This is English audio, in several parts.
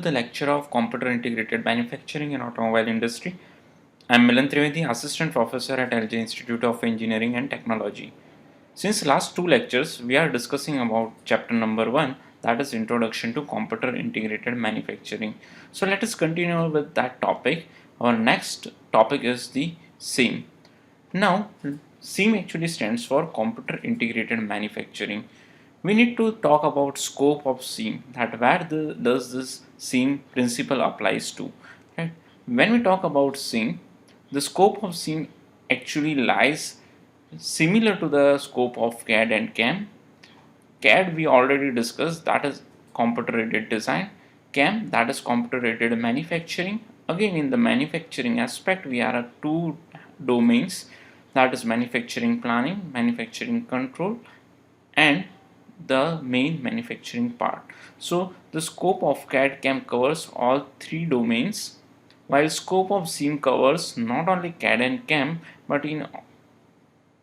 the lecture of Computer Integrated Manufacturing in Automobile Industry. I am Milan Trivedi, Assistant Professor at LJ Institute of Engineering and Technology. Since last two lectures, we are discussing about chapter number 1, that is Introduction to Computer Integrated Manufacturing. So let us continue with that topic. Our next topic is the SIM. Now, SIM actually stands for Computer Integrated Manufacturing. We need to talk about scope of SIM, that where does this SIM principle applies to. Right? When we talk about SIM, the scope of SIM actually lies similar to the scope of CAD and CAM. CAD we already discussed, that is computer aided design. CAM, that is computer aided manufacturing. Again, in the manufacturing aspect, we are at two domains, that is manufacturing planning, manufacturing control, and the main manufacturing part. So the scope of CAD CAM covers all three domains, while scope of SIM covers not only CAD and CAM, but in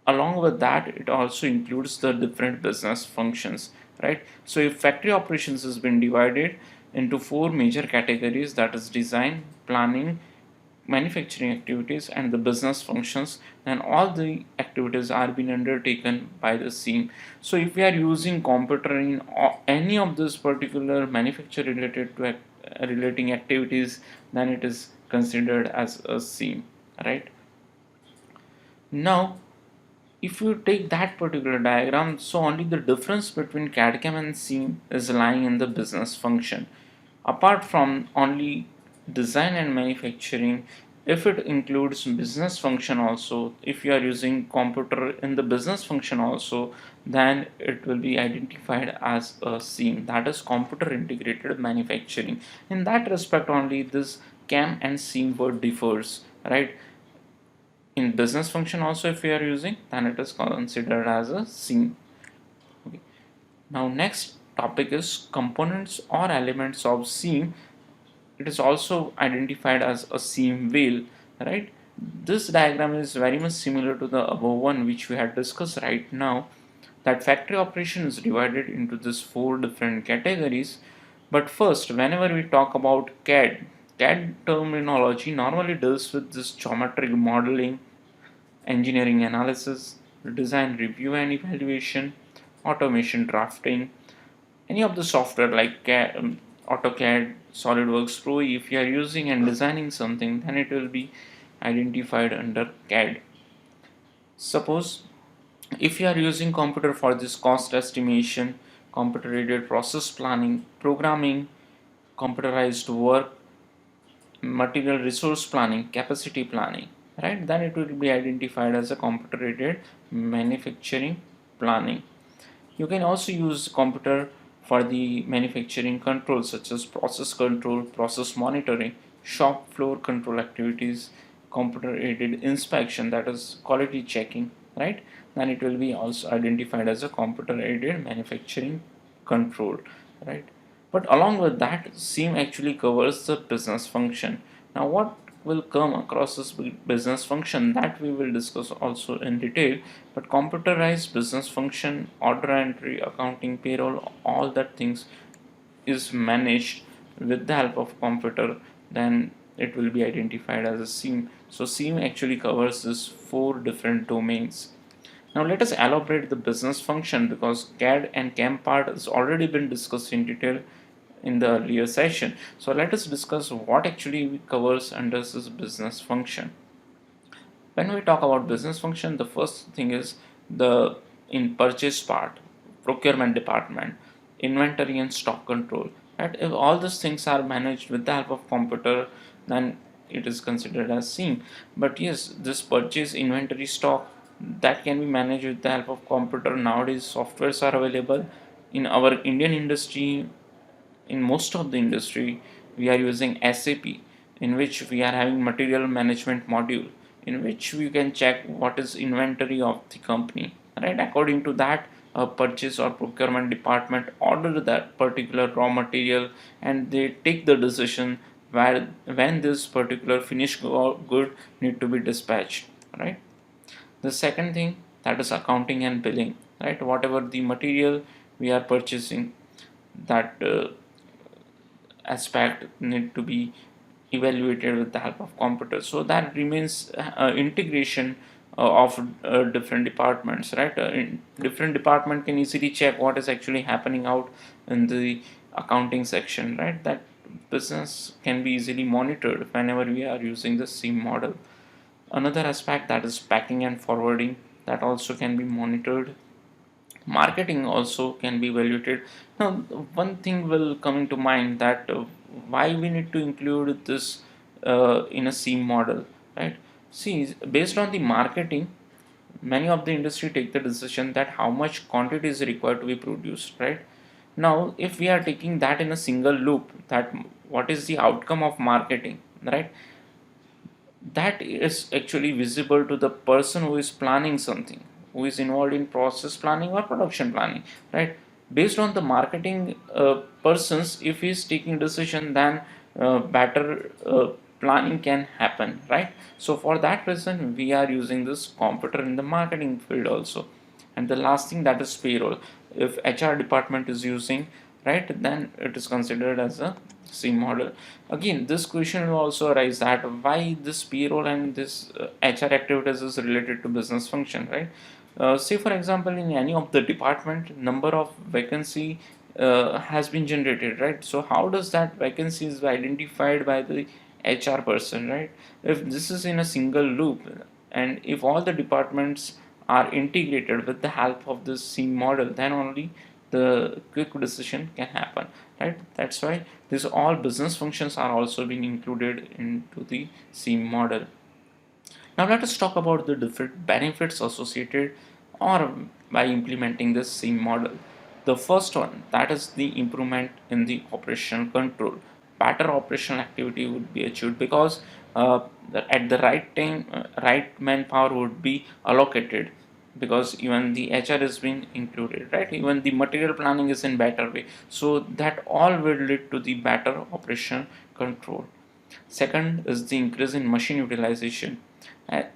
along with that it also includes the different business functions, right? So if factory operations has been divided into four major categories, that is design, planning, manufacturing activities and the business functions, and all the activities are being undertaken by the SIM. So if we are using computer in any of this particular manufacture related to relating activities, then it is considered as a SIM, right? Now if you take that particular diagram, so only the difference between CAD/CAM and SIM is lying in the business function. Apart from only design and manufacturing, if it includes business function also, if you are using computer in the business function also, then it will be identified as a SIM, that is computer integrated manufacturing. In that respect only this CAM and SIM word differs, right? In business function also if we are using, then it is considered as a SIM. Okay. Now next topic is components or elements of SIM. It is also identified as a SIM wheel, right? This diagram is very much similar to the above one which we had discussed right now, that factory operation is divided into these four different categories. But first, whenever we talk about CAD terminology normally deals with this geometric modeling, engineering analysis, design review and evaluation, automation drafting, any of the software like AutoCAD, SolidWorks Pro, if you are using and designing something, then it will be identified under CAD. Suppose if you are using computer for this cost estimation, computer aided process planning, programming, computerized work, material resource planning, capacity planning, right, then it will be identified as a computer aided manufacturing planning. You can also use computer for the manufacturing control such as process control, process monitoring, shop floor control activities, computer aided inspection, that is quality checking, right? Then it will be also identified as a computer aided manufacturing control, right? But along with that, SIM actually covers the business function. Now what will come across this business function, that we will discuss also in detail. But computerized business function, order entry, accounting, payroll, all that things is managed with the help of computer, then it will be identified as a SIM. So SIM actually covers this four different domains. Now let us elaborate the business function, because CAD and CAM part has already been discussed in detail in the earlier session. So let us discuss what actually covers under this business function. When we talk about business function, the first thing is the in purchase part, procurement department, inventory and stock control. Right? If all these things are managed with the help of computer, then it is considered as SIM. But yes, this purchase, inventory, stock, that can be managed with the help of computer. Nowadays softwares are available in our Indian industry. In most of the industry we are using SAP, in which we are having material management module, in which we can check what is inventory of the company, right? According to that, a purchase or procurement department order that particular raw material, and they take the decision where when this particular finished good need to be dispatched, right? The second thing, that is accounting and billing, right? Whatever the material we are purchasing, that aspect need to be evaluated with the help of computers. So that remains integration of different departments, right? Different department can easily check what is actually happening out in the accounting section, right? That business can be easily monitored whenever we are using the SIEM model. Another aspect, that is packing and forwarding, that also can be monitored. Marketing also can be evaluated. Now one thing will come into mind, that why we need to include this in a SIEM model, right? See, based on the marketing, many of the industry take the decision that how much quantity is required to be produced, right? Now if we are taking that in a single loop, that what is the outcome of marketing, right? That is actually visible to the person who is planning something, who is involved in process planning or production planning, right? Based on the marketing persons, if he is taking decision, then better planning can happen, right? So for that reason we are using this computer in the marketing field also. And the last thing, that is payroll. If HR department is using, right, then it is considered as a SIEM model. Again, this question will also arise, that why this payroll and this HR activities is related to business function, right? Say for example, in any of the department, number of vacancy has been generated, right? So how does that vacancy is identified by the HR person, right? If this is in a single loop, and if all the departments are integrated with the help of this SIEM model, then only the quick decision can happen, right? That's why these all business functions are also being included into the SIEM model. Now let us talk about the different benefits associated or by implementing this SIEM model. The first one, that is the improvement in the operational control. Better operational activity would be achieved because at the right time, right manpower would be allocated, because even the HR is being included, right? Even the material planning is in better way. So that all will lead to the better operational control. Second is the increase in machine utilization.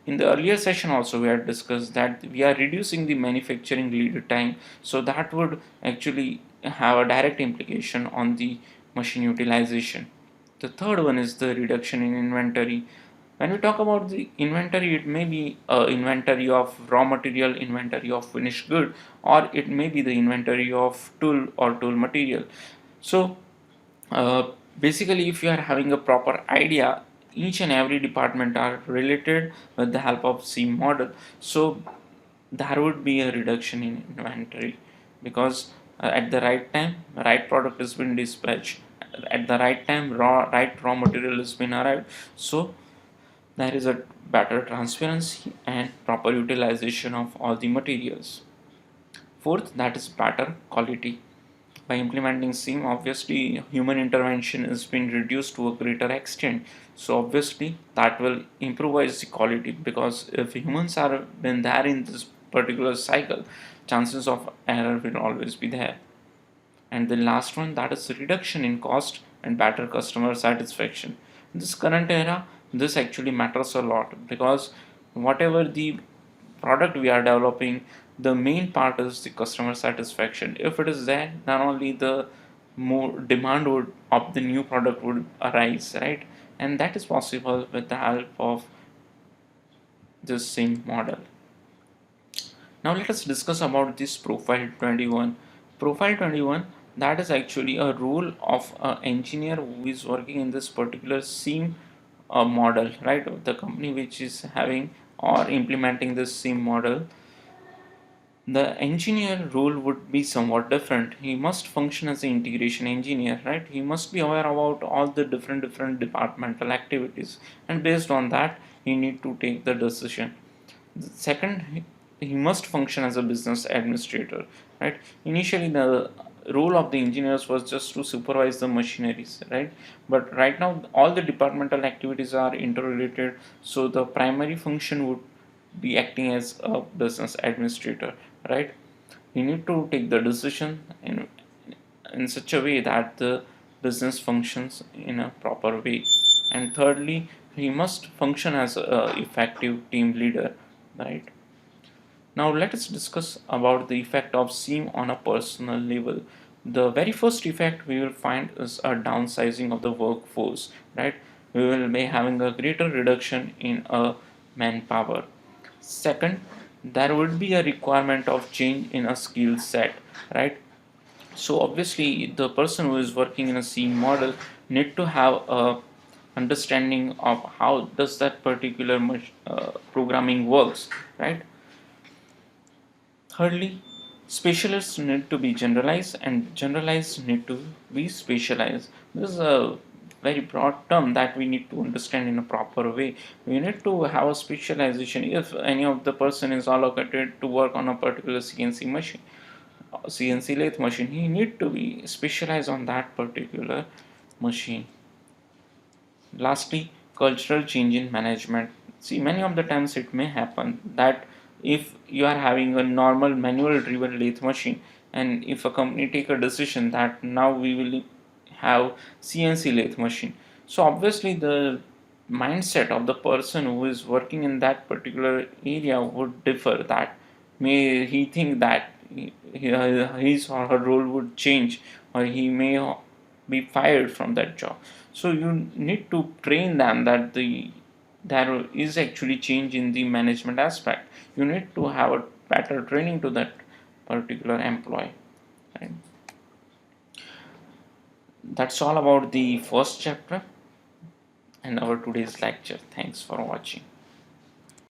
In the earlier session also we had discussed that we are reducing the manufacturing lead time, so that would actually have a direct implication on the machine utilization. The third one is the reduction in inventory. When we talk about the inventory, it may be inventory of raw material, inventory of finished good, or it may be the inventory of tool or tool material. So uh, basically, if you are having a proper idea, each and every department are related with the help of SIEM model. So there would be a reduction in inventory, because at the right time, right product has been dispatched. At the right time, right raw material has been arrived. So there is a better transparency and proper utilization of all the materials. Fourth, that is better quality. By implementing SIEM, obviously human intervention is being reduced to a greater extent. So obviously that will improvise the quality, because if humans are been there in this particular cycle, chances of error will always be there. And the last one, that is reduction in cost and better customer satisfaction. In this current era, this actually matters a lot, because whatever the product we are developing, the main part is the customer satisfaction. If it is there, not only the more demand would of the new product would arise, right? And that is possible with the help of this SIEM model. Now let us discuss about this Profile 21. Profile 21, that is actually a role of an engineer who is working in this particular SIEM model, right? The company which is having or implementing this SIEM model, the engineer role would be somewhat different. He must function as an integration engineer, right? He must be aware about all the different departmental activities, and based on that he need to take the decision. Second, he must function as a business administrator, right? Initially the role of the engineers was just to supervise the machineries, right? But right now all the departmental activities are interrelated, so the primary function would be acting as a business administrator, right? You need to take the decision in such a way that the business functions in a proper way. And thirdly, he must function as a effective team leader, right? Now let us discuss about the effect of SIEM on a personal level. The very first effect we will find is a downsizing of the workforce, right? We will be having a greater reduction in manpower. Second, there would be a requirement of change in a skill set, right? So obviously the person who is working in a scene model need to have a understanding of how does that particular programming works, right? Thirdly, specialists need to be generalized and generalized need to be specialized. This is a very broad term that we need to understand in a proper way. We need to have a specialization. If any of the person is allocated to work on a particular CNC machine, CNC lathe machine, he need to be specialized on that particular machine. Lastly, cultural change in management. See, many of the times it may happen that if you are having a normal manual driven lathe machine, and if a company take a decision that now we will have CNC lathe machine, so obviously the mindset of the person who is working in that particular area would differ. That may he think that his or her role would change, or he may be fired from that job. So you need to train them that there is actually change in the management aspect. You need to have a better training to that particular employee, right? That's all about the first chapter and our today's lecture. Thanks for watching.